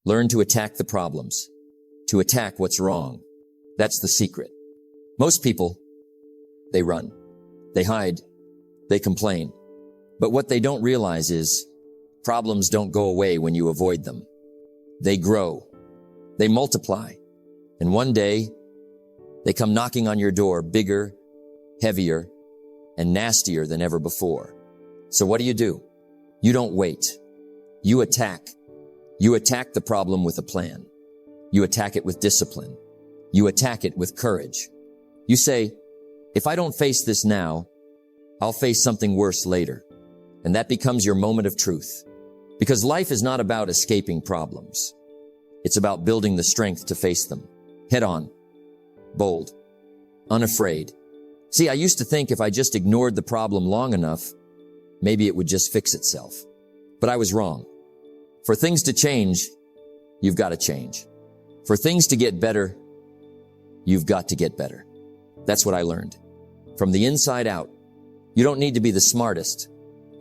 Learn to attack the problems, to attack what's wrong. That's the secret. Most people, they run, they hide, they complain. But what they don't realize is problems don't go away when you avoid them. They grow, they multiply, and one day they come knocking on your door bigger, heavier, and nastier than ever before. So what do? You don't wait. You attack. You attack the problem with a plan. You attack it with discipline. You attack it with courage. You say, if I don't face this now, I'll face something worse later. And that becomes your moment of truth. Because life is not about escaping problems. It's about building the strength to face them. Head on. Bold. Unafraid. See, I used to think if I just ignored the problem long enough, maybe it would just fix itself. But I was wrong. For things to change, you've got to change. For things to get better, you've got to get better. That's what I learned. From the inside out, you don't need to be the smartest.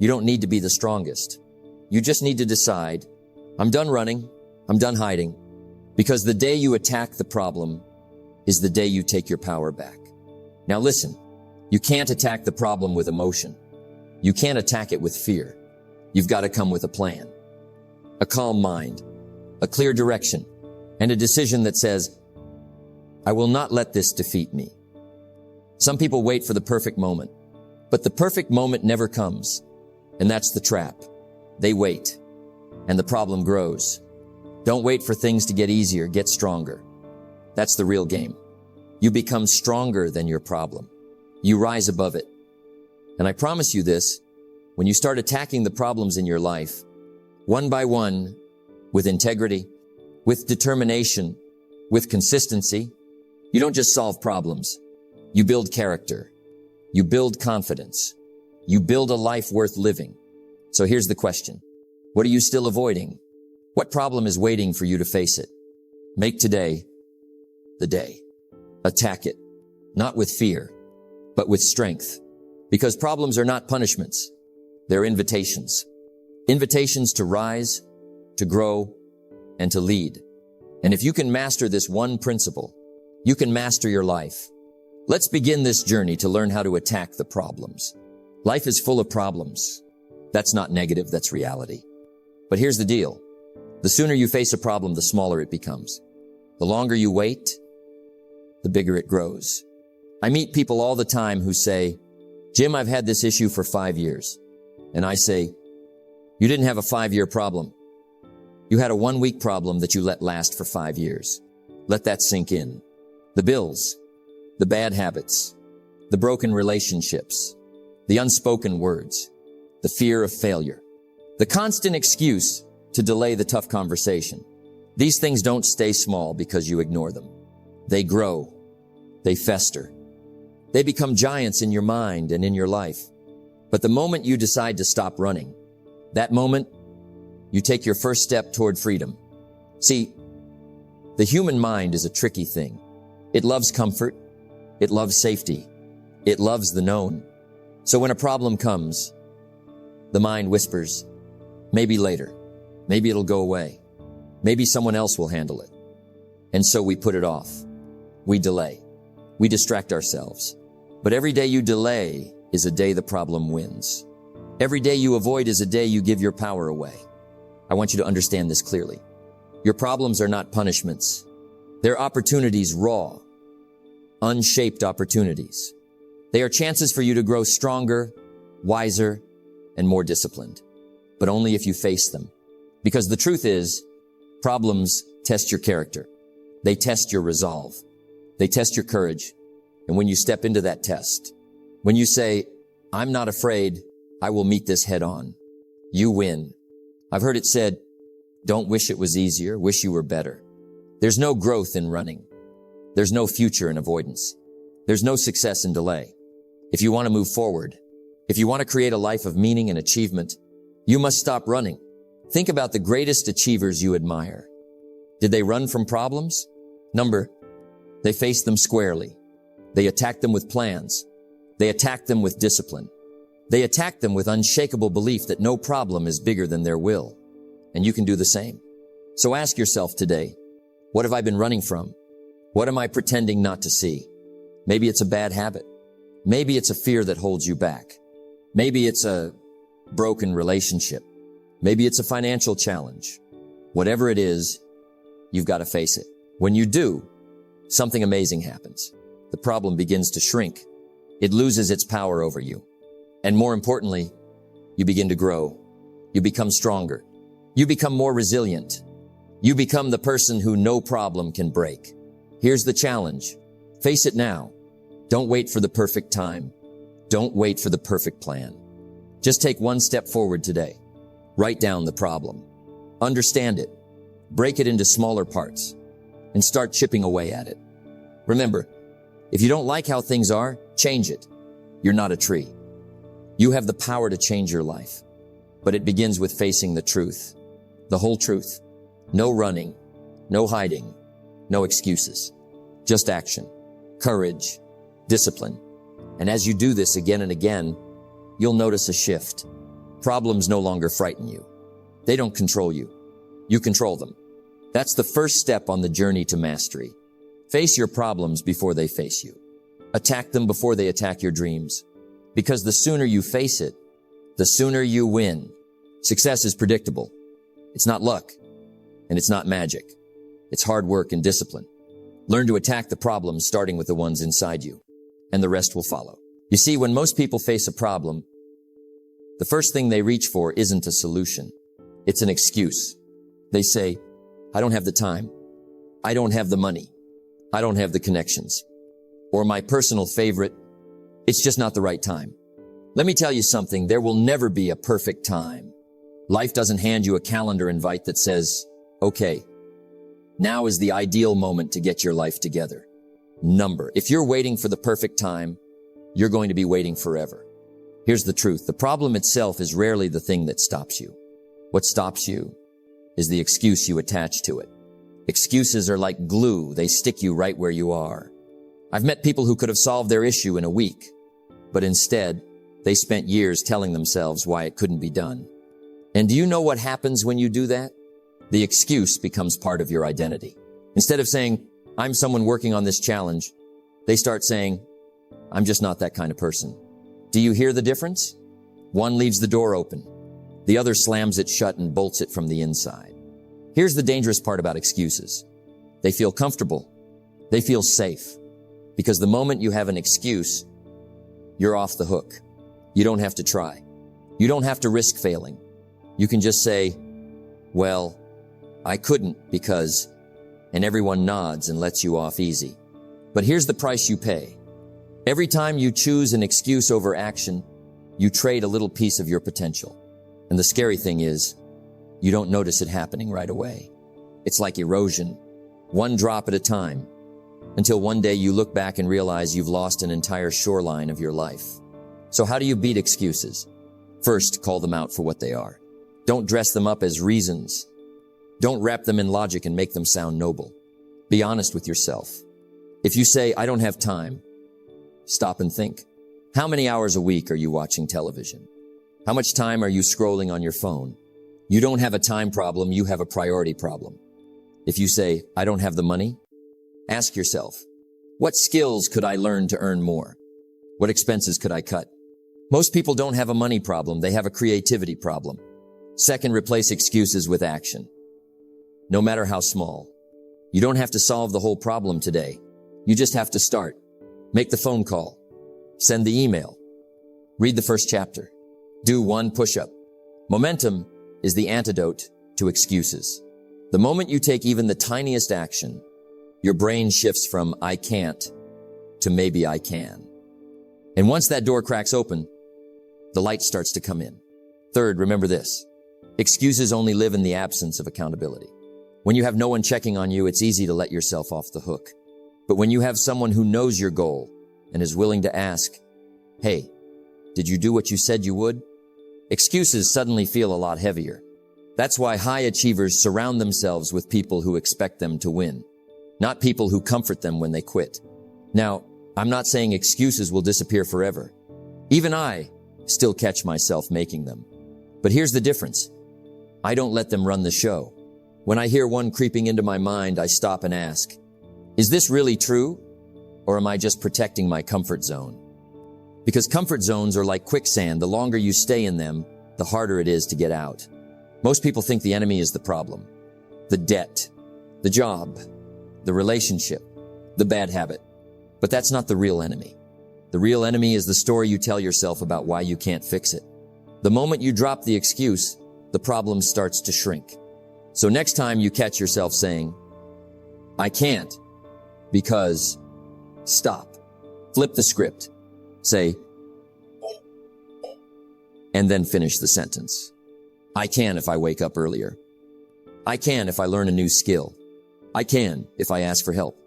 You don't need to be the strongest. You just need to decide, I'm done running, I'm done hiding. Because the day you attack the problem is the day you take your power back. Now listen, you can't attack the problem with emotion. You can't attack it with fear. You've got to come with a plan, a calm mind, a clear direction, and a decision that says, I will not let this defeat me. Some people wait for the perfect moment, but the perfect moment never comes. And that's the trap. They wait, and the problem grows. Don't wait for things to get easier, get stronger. That's the real game. You become stronger than your problem. You rise above it. And I promise you this, when you start attacking the problems in your life, one by one, with integrity, with determination, with consistency, you don't just solve problems. You build character. You build confidence. You build a life worth living. So here's the question. What are you still avoiding? What problem is waiting for you to face it? Make today the day. Attack it, not with fear, but with strength. Because problems are not punishments. They're invitations. Invitations to rise, to grow, and to lead. And if you can master this one principle, you can master your life. Let's begin this journey to learn how to attack the problems. Life is full of problems. That's not negative, that's reality. But here's the deal. The sooner you face a problem, the smaller it becomes. The longer you wait, the bigger it grows. I meet people all the time who say, Jim, I've had this issue for 5 years. And I say, you didn't have a 5-year problem. You had a 1-week problem that you let last for 5 years. Let that sink in. The bills, the bad habits, the broken relationships, the unspoken words, the fear of failure, the constant excuse to delay the tough conversation. These things don't stay small because you ignore them. They grow. They fester. They become giants in your mind and in your life. But the moment you decide to stop running, that moment, you take your first step toward freedom. See, the human mind is a tricky thing. It loves comfort. It loves safety. It loves the known. So when a problem comes, the mind whispers, maybe later, maybe it'll go away. Maybe someone else will handle it. And so we put it off. We delay. We distract ourselves. But every day you delay is a day the problem wins. Every day you avoid is a day you give your power away. I want you to understand this clearly. Your problems are not punishments. They're opportunities, raw, unshaped opportunities. They are chances for you to grow stronger, wiser, and more disciplined. But only if you face them. Because the truth is, problems test your character. They test your resolve. They test your courage. And when you step into that test, when you say, I'm not afraid, I will meet this head on, you win. I've heard it said, don't wish it was easier, wish you were better. There's no growth in running. There's no future in avoidance. There's no success in delay. If you want to move forward, if you want to create a life of meaning and achievement, you must stop running. Think about the greatest achievers you admire. Did they run from problems? They faced them squarely. They attacked them with plans. They attacked them with discipline. They attacked them with unshakable belief that no problem is bigger than their will. and you can do the same. So ask yourself today, what have I been running from? What am I pretending not to see? Maybe it's a bad habit. Maybe it's a fear that holds you back. Maybe it's a broken relationship. Maybe it's a financial challenge. Whatever it is, you've got to face it. When you do, something amazing happens. The problem begins to shrink. It loses its power over you. And more importantly, you begin to grow. You become stronger. You become more resilient. You become the person who no problem can break. Here's the challenge. Face it now. Don't wait for the perfect time. Don't wait for the perfect plan. Just take one step forward today. Write down the problem. Understand it. Break it into smaller parts and start chipping away at it. Remember, if you don't like how things are, change it. You're not a tree. You have the power to change your life, but it begins with facing the truth, the whole truth. No running, no hiding, no excuses, just action, courage, discipline. And as you do this again and again, you'll notice a shift. Problems no longer frighten you. They don't control you. You control them. That's the first step on the journey to mastery. Face your problems before they face you. Attack them before they attack your dreams. Because the sooner you face it, the sooner you win. Success is predictable. It's not luck, and it's not magic. It's hard work and discipline. Learn to attack the problems starting with the ones inside you, and the rest will follow. You see, when most people face a problem, the first thing they reach for isn't a solution. It's an excuse. They say, I don't have the time. I don't have the money. I don't have the connections. Or my personal favorite, it's just not the right time. Let me tell you something, there will never be a perfect time. Life doesn't hand you a calendar invite that says, okay, now is the ideal moment to get your life together. If you're waiting for the perfect time, you're going to be waiting forever. Here's the truth. The problem itself is rarely the thing that stops you. What stops you is the excuse you attach to it. Excuses are like glue. They stick you right where you are. I've met people who could have solved their issue in a week, but instead, they spent years telling themselves why it couldn't be done. And do you know what happens when you do that? The excuse becomes part of your identity. Instead of saying, I'm someone working on this challenge, they start saying, I'm just not that kind of person. Do you hear the difference? One leaves the door open. The other slams it shut and bolts it from the inside. Here's the dangerous part about excuses. They feel comfortable. They feel safe. Because the moment you have an excuse, you're off the hook. You don't have to try. You don't have to risk failing. You can just say, well, I couldn't because, and everyone nods and lets you off easy. But here's the price you pay. Every time you choose an excuse over action, you trade a little piece of your potential. And the scary thing is, you don't notice it happening right away. It's like erosion, one drop at a time, until one day you look back and realize you've lost an entire shoreline of your life. So how do you beat excuses? First, call them out for what they are. Don't dress them up as reasons. Don't wrap them in logic and make them sound noble. Be honest with yourself. If you say, I don't have time, stop and think. How many hours a week are you watching television? How much time are you scrolling on your phone? You don't have a time problem, you have a priority problem. If you say, I don't have the money, ask yourself, what skills could I learn to earn more? What expenses could I cut? Most people don't have a money problem, they have a creativity problem. Second, replace excuses with action. No matter how small. You don't have to solve the whole problem today. You just have to start. Make the phone call. Send the email. Read the first chapter. Do one push-up. Momentum is the antidote to excuses. The moment you take even the tiniest action, your brain shifts from I can't to maybe I can. And once that door cracks open, the light starts to come in. Third, remember this. Excuses only live in the absence of accountability. When you have no one checking on you, it's easy to let yourself off the hook. But when you have someone who knows your goal and is willing to ask, hey, did you do what you said you would? Excuses suddenly feel a lot heavier. That's why high achievers surround themselves with people who expect them to win, not people who comfort them when they quit. Now, I'm not saying excuses will disappear forever. Even I still catch myself making them. But here's the difference. I don't let them run the show. When I hear one creeping into my mind, I stop and ask, is this really true? Or am I just protecting my comfort zone? Because comfort zones are like quicksand. The longer you stay in them, the harder it is to get out. Most people think the enemy is the problem. The debt, the job, the relationship, the bad habit. But that's not the real enemy. The real enemy is the story you tell yourself about why you can't fix it. The moment you drop the excuse, the problem starts to shrink. So next time you catch yourself saying, I can't, because, stop. Flip the script. Say, and then finish the sentence. I can if I wake up earlier. I can if I learn a new skill. I can if I ask for help.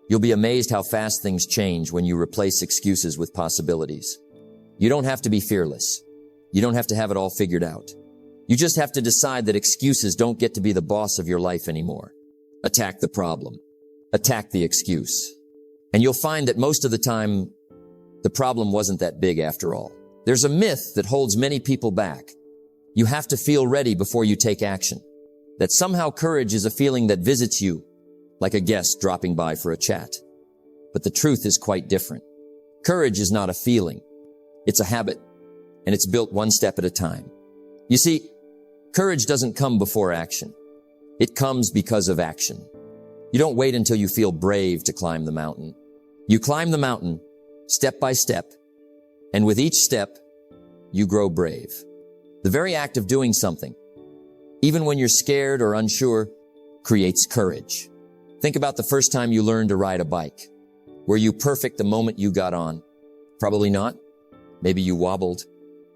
You'll be amazed how fast things change when you replace excuses with possibilities. You don't have to be fearless. You don't have to have it all figured out. You just have to decide that excuses don't get to be the boss of your life anymore. Attack the problem. Attack the excuse. And you'll find that most of the time, the problem wasn't that big after all. There's a myth that holds many people back. You have to feel ready before you take action. That somehow courage is a feeling that visits you, like a guest dropping by for a chat. But the truth is quite different. Courage is not a feeling. It's a habit, and it's built one step at a time. You see, courage doesn't come before action. It comes because of action. You don't wait until you feel brave to climb the mountain. You climb the mountain step by step, and with each step, you grow brave. The very act of doing something, even when you're scared or unsure, creates courage. Think about the first time you learned to ride a bike. Were you perfect the moment you got on? Probably not. Maybe you wobbled.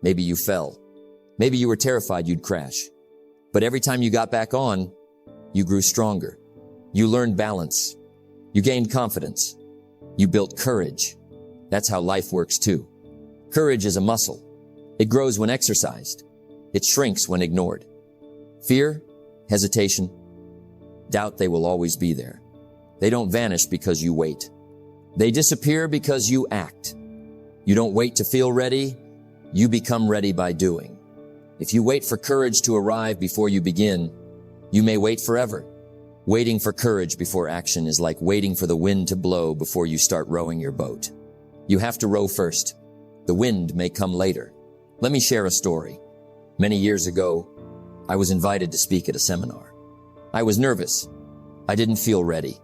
Maybe you fell. Maybe you were terrified you'd crash. But every time you got back on, you grew stronger. You learned balance. You gained confidence. You built courage. That's how life works too. Courage is a muscle. It grows when exercised. It shrinks when ignored. Fear, hesitation, doubt, they will always be there. They don't vanish because you wait. They disappear because you act. You don't wait to feel ready. You become ready by doing. If you wait for courage to arrive before you begin, you may wait forever. Waiting for courage before action is like waiting for the wind to blow before you start rowing your boat. You have to row first. The wind may come later. Let me share a story. Many years ago, I was invited to speak at a seminar. I was nervous. I didn't feel ready,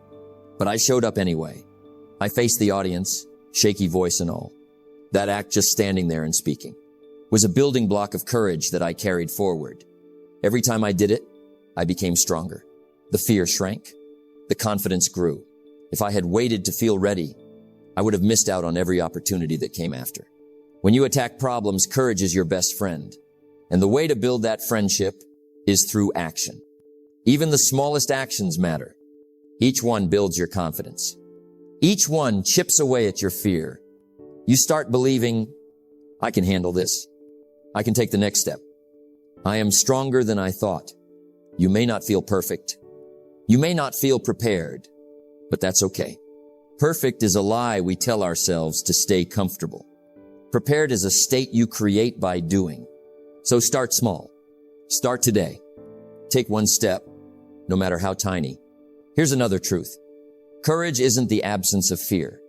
but I showed up anyway. I faced the audience, shaky voice and all. That act, just standing there and speaking, was a building block of courage that I carried forward. Every time I did it, I became stronger. The fear shrank. The confidence grew. If I had waited to feel ready, I would have missed out on every opportunity that came after. When you attack problems, courage is your best friend. And the way to build that friendship is through action. Even the smallest actions matter. Each one builds your confidence. Each one chips away at your fear. You start believing, I can handle this. I can take the next step. I am stronger than I thought. You may not feel perfect. You may not feel prepared, but that's okay. Perfect is a lie we tell ourselves to stay comfortable. Prepared is a state you create by doing. So start small. Start today. Take one step, no matter how tiny. Here's another truth. Courage isn't the absence of fear.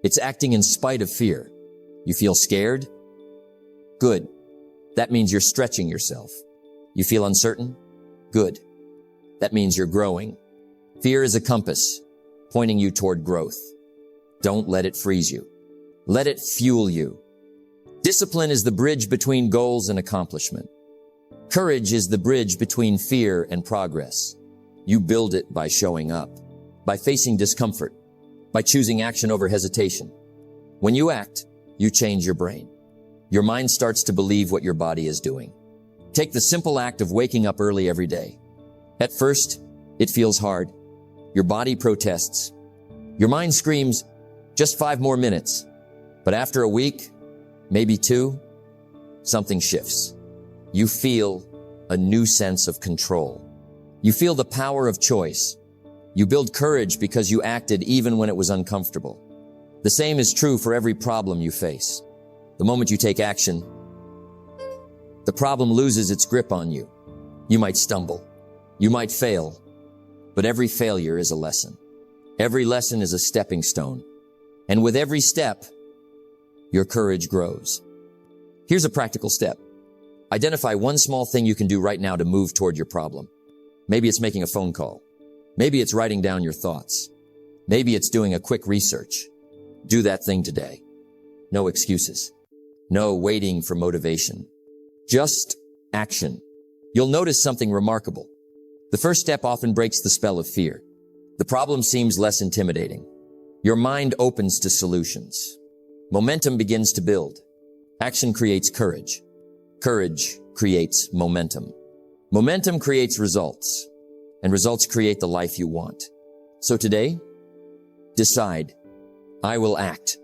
It's acting in spite of fear. You feel scared? Good. That means you're stretching yourself. You feel uncertain? Good. That means you're growing. Fear is a compass, pointing you toward growth. Don't let it freeze you. Let it fuel you. Discipline is the bridge between goals and accomplishment. Courage is the bridge between fear and progress. You build it by showing up, by facing discomfort, by choosing action over hesitation. When you act, you change your brain. Your mind starts to believe what your body is doing. Take the simple act of waking up early every day. At first, it feels hard. Your body protests. Your mind screams, just 5 more minutes. But after a week, maybe 2, something shifts. You feel a new sense of control. You feel the power of choice. You build courage because you acted even when it was uncomfortable. The same is true for every problem you face. The moment you take action, the problem loses its grip on you. You might stumble. You might fail. But every failure is a lesson. Every lesson is a stepping stone. And with every step, your courage grows. Here's a practical step. Identify one small thing you can do right now to move toward your problem. Maybe it's making a phone call. Maybe it's writing down your thoughts. Maybe it's doing a quick research. Do that thing today. No excuses. No waiting for motivation. Just action. You'll notice something remarkable. The first step often breaks the spell of fear. The problem seems less intimidating. Your mind opens to solutions. Momentum begins to build. Action creates courage. Courage creates momentum. Momentum creates results, and results create the life you want. So today, decide, I will act,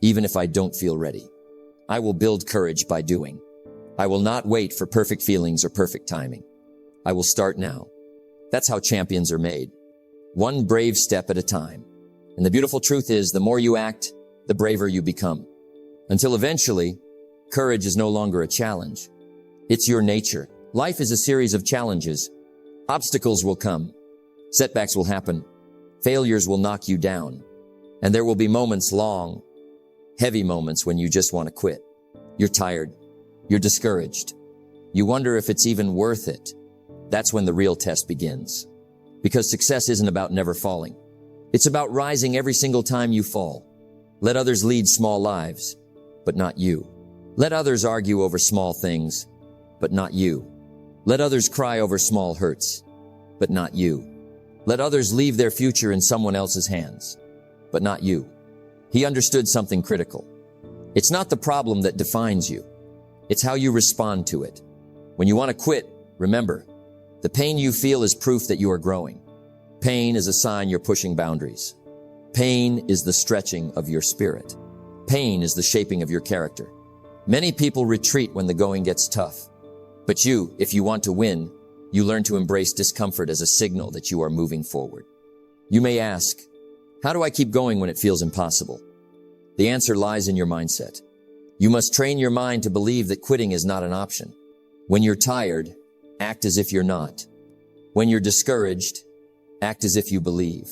even if I don't feel ready. I will build courage by doing. I will not wait for perfect feelings or perfect timing. I will start now. That's how champions are made. One brave step at a time. And the beautiful truth is, the more you act, the braver you become. Until eventually, courage is no longer a challenge. It's your nature. Life is a series of challenges. Obstacles will come. Setbacks will happen. Failures will knock you down. And there will be moments, long, heavy moments, when you just want to quit. You're tired. You're discouraged. You wonder if it's even worth it. That's when the real test begins. Because success isn't about never falling. It's about rising every single time you fall. Let others lead small lives, but not you. Let others argue over small things, but not you. Let others cry over small hurts, but not you. Let others leave their future in someone else's hands, but not you. He understood something critical. It's not the problem that defines you. It's how you respond to it. When you want to quit, remember, the pain you feel is proof that you are growing. Pain is a sign you're pushing boundaries. Pain is the stretching of your spirit. Pain is the shaping of your character. Many people retreat when the going gets tough. But you, if you want to win, you learn to embrace discomfort as a signal that you are moving forward. You may ask, how do I keep going when it feels impossible? The answer lies in your mindset. You must train your mind to believe that quitting is not an option. When you're tired, act as if you're not. When you're discouraged, act as if you believe.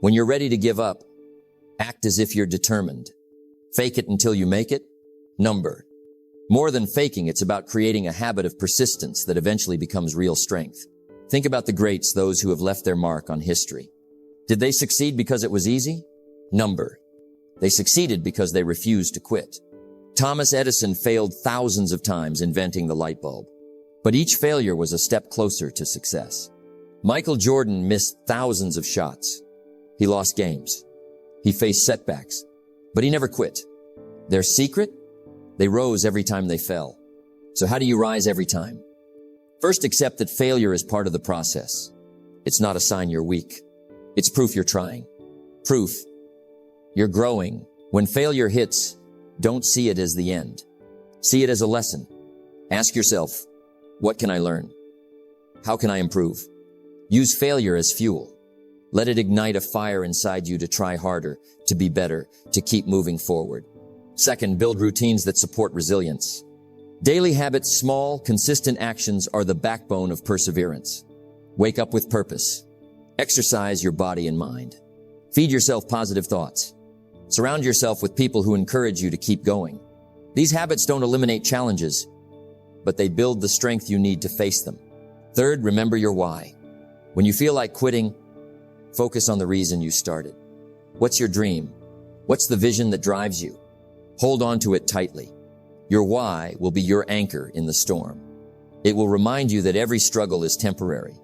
When you're ready to give up, act as if you're determined. Fake it until you make it. Number. More than faking, it's about creating a habit of persistence that eventually becomes real strength. Think about the greats, those who have left their mark on history. Did they succeed because it was easy? Number. They succeeded because they refused to quit. Thomas Edison failed thousands of times inventing the light bulb, but each failure was a step closer to success. Michael Jordan missed thousands of shots. He lost games. He faced setbacks, but he never quit. Their secret? They rose every time they fell. So how do you rise every time? First, accept that failure is part of the process. It's not a sign you're weak. It's proof you're trying. Proof you're growing. When failure hits, don't see it as the end. See it as a lesson. Ask yourself, what can I learn? How can I improve? Use failure as fuel. Let it ignite a fire inside you to try harder, to be better, to keep moving forward. Second, build routines that support resilience. Daily habits, small, consistent actions are the backbone of perseverance. Wake up with purpose. Exercise your body and mind. Feed yourself positive thoughts. Surround yourself with people who encourage you to keep going. These habits don't eliminate challenges, but they build the strength you need to face them. Third, remember your why. When you feel like quitting, focus on the reason you started. What's your dream? What's the vision that drives you? Hold on to it tightly. Your why will be your anchor in the storm. It will remind you that every struggle is temporary,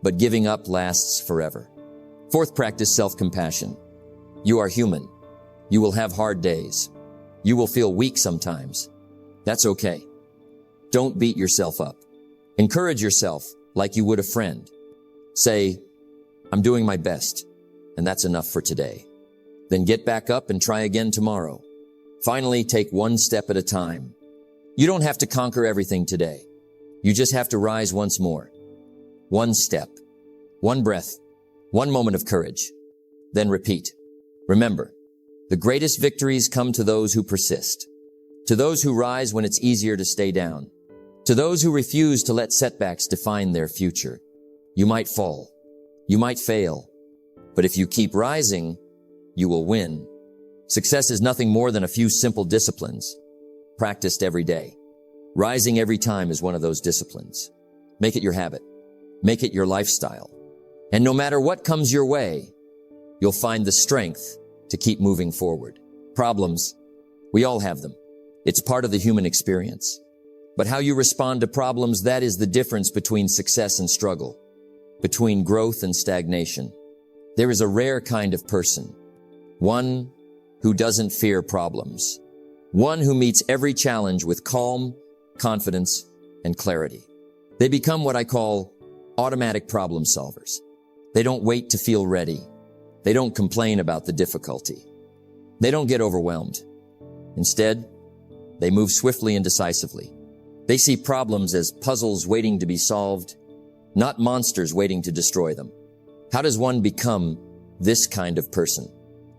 but giving up lasts forever. Fourth, practice self-compassion. You are human. You will have hard days. You will feel weak sometimes. That's okay. Don't beat yourself up. Encourage yourself like you would a friend. Say, I'm doing my best, and that's enough for today. Then get back up and try again tomorrow. Finally, take one step at a time. You don't have to conquer everything today. You just have to rise once more. One step, one breath, one moment of courage. Then repeat. Remember, the greatest victories come to those who persist, to those who rise when it's easier to stay down, To those who refuse to let setbacks define their future, you might fall, you might fail, but if you keep rising, you will win. Success is nothing more than a few simple disciplines, practiced every day. Rising every time is one of those disciplines. Make it your habit. Make it your lifestyle. And no matter what comes your way, you'll find the strength to keep moving forward. Problems, we all have them. It's part of the human experience. But how you respond to problems, that is the difference between success and struggle, between growth and stagnation. There is a rare kind of person, one who doesn't fear problems, one who meets every challenge with calm, confidence, and clarity. They become what I call automatic problem solvers. They don't wait to feel ready. They don't complain about the difficulty. They don't get overwhelmed. Instead, they move swiftly and decisively. They see problems as puzzles waiting to be solved, not monsters waiting to destroy them. How does one become this kind of person?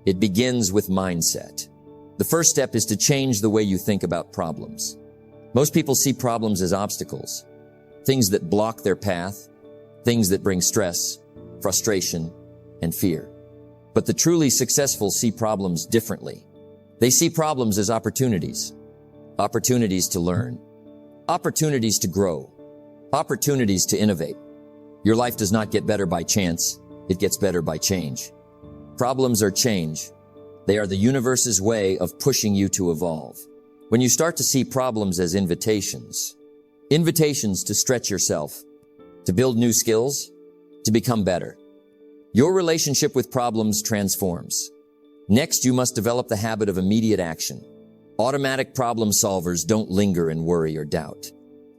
It begins with mindset. The first step is to change the way you think about problems. Most people see problems as obstacles, things that block their path, things that bring stress, frustration, and fear. But the truly successful see problems differently. They see problems as opportunities, opportunities to learn, opportunities to grow, opportunities to innovate. Your life does not get better by chance. It gets better by change. Problems are change. They are the universe's way of pushing you to evolve. When you start to see problems as invitations to stretch yourself, to build new skills, to become better, your relationship with problems transforms. Next, you must develop the habit of immediate action. Automatic problem solvers don't linger in worry or doubt.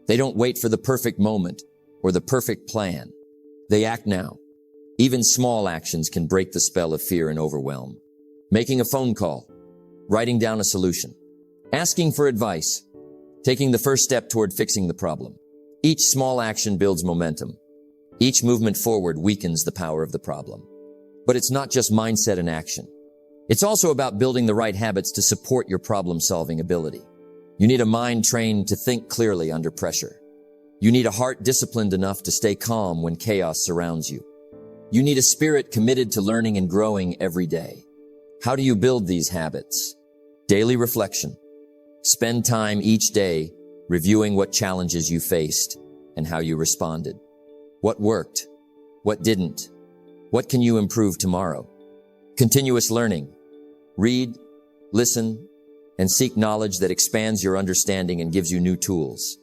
They don't wait for the perfect moment or the perfect plan. They act now. Even small actions can break the spell of fear and overwhelm. Making a phone call, writing down a solution, asking for advice, taking the first step toward fixing the problem. Each small action builds momentum. Each movement forward weakens the power of the problem. But it's not just mindset and action. It's also about building the right habits to support your problem-solving ability. You need a mind trained to think clearly under pressure. You need a heart disciplined enough to stay calm when chaos surrounds you. You need a spirit committed to learning and growing every day. How do you build these habits? Daily reflection. Spend time each day reviewing what challenges you faced and how you responded. What worked? What didn't? What can you improve tomorrow? Continuous learning. Read, listen, and seek knowledge that expands your understanding and gives you new tools.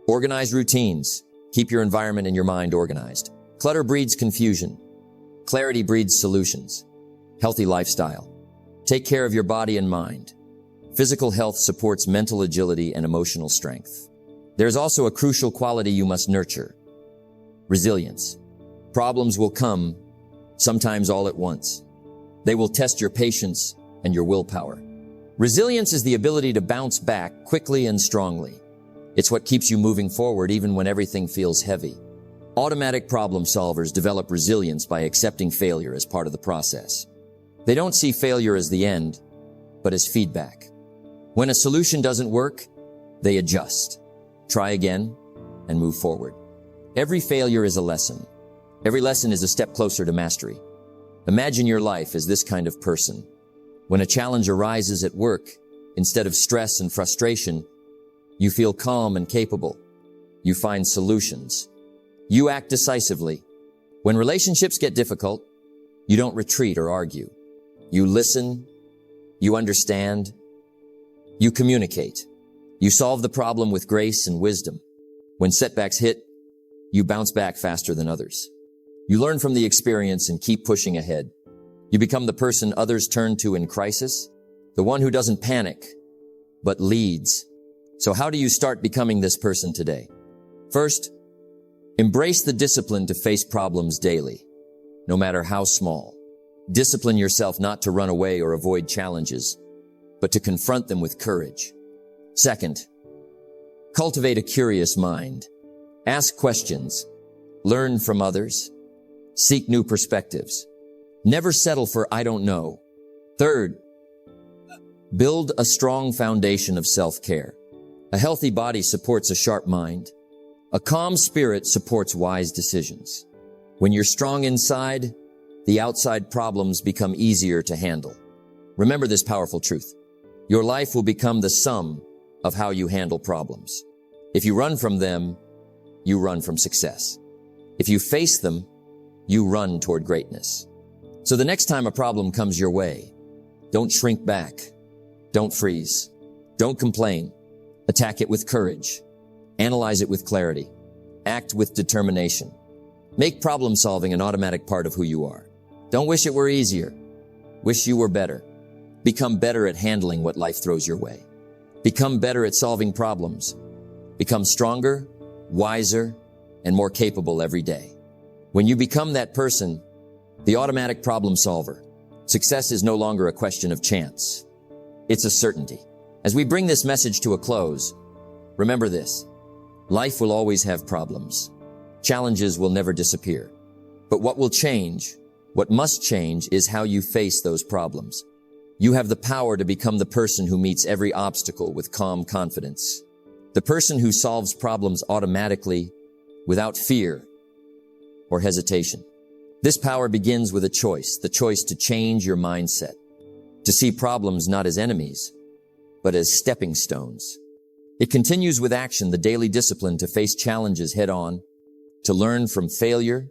Organize routines. Keep your environment and your mind organized. Clutter breeds confusion. Clarity breeds solutions. Healthy lifestyle. Take care of your body and mind. Physical health supports mental agility and emotional strength. There's also a crucial quality you must nurture. Resilience. Problems will come, sometimes all at once. They will test your patience and your willpower. Resilience is the ability to bounce back quickly and strongly. It's what keeps you moving forward even when everything feels heavy. Automatic problem solvers develop resilience by accepting failure as part of the process. They don't see failure as the end, but as feedback. When a solution doesn't work, they adjust, try again, and move forward. Every failure is a lesson. Every lesson is a step closer to mastery. Imagine your life as this kind of person. When a challenge arises at work, instead of stress and frustration, you feel calm and capable. You find solutions. You act decisively. When relationships get difficult, you don't retreat or argue. You listen. You understand. You communicate. You solve the problem with grace and wisdom. When setbacks hit, you bounce back faster than others. You learn from the experience and keep pushing ahead. You become the person others turn to in crisis, the one who doesn't panic, but leads. So how do you start becoming this person today? First, embrace the discipline to face problems daily, no matter how small. Discipline yourself not to run away or avoid challenges, but to confront them with courage. Second, cultivate a curious mind. Ask questions, learn from others, seek new perspectives. Never settle for I don't know. Third, build a strong foundation of self-care. A healthy body supports a sharp mind. A calm spirit supports wise decisions. When you're strong inside, the outside problems become easier to handle. Remember this powerful truth. Your life will become the sum of how you handle problems. If you run from them, you run from success. If you face them, you run toward greatness. So the next time a problem comes your way, don't shrink back. Don't freeze. Don't complain. Attack it with courage. Analyze it with clarity. Act with determination. Make problem solving an automatic part of who you are. Don't wish it were easier. Wish you were better. Become better at handling what life throws your way. Become better at solving problems. Become stronger, wiser, and more capable every day. When you become that person, the automatic problem solver, success is no longer a question of chance. It's a certainty. As we bring this message to a close, remember this. Life will always have problems. Challenges will never disappear. But what will change, what must change, is how you face those problems. You have the power to become the person who meets every obstacle with calm confidence. The person who solves problems automatically, without fear or hesitation. This power begins with a choice, the choice to change your mindset, to see problems not as enemies, but as stepping stones. It continues with action, the daily discipline to face challenges head on, to learn from failure,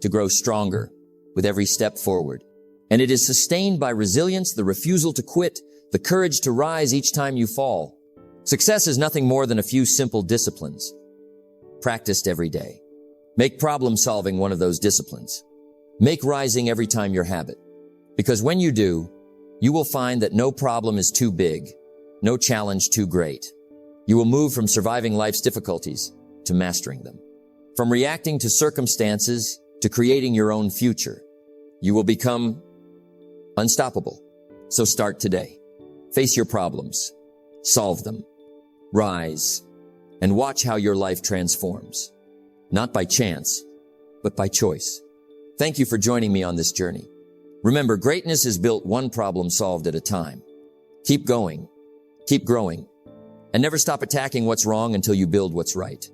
to grow stronger with every step forward. And it is sustained by resilience, the refusal to quit, the courage to rise each time you fall. Success is nothing more than a few simple disciplines, practiced every day. Make problem solving one of those disciplines. Make rising every time your habit. Because when you do, you will find that no problem is too big, no challenge too great. You will move from surviving life's difficulties to mastering them. From reacting to circumstances to creating your own future. You will become unstoppable. So start today. Face your problems. Solve them. Rise. And watch how your life transforms. Not by chance, but by choice. Thank you for joining me on this journey. Remember, greatness is built one problem solved at a time. Keep going. Keep growing. And never stop attacking what's wrong until you build what's right.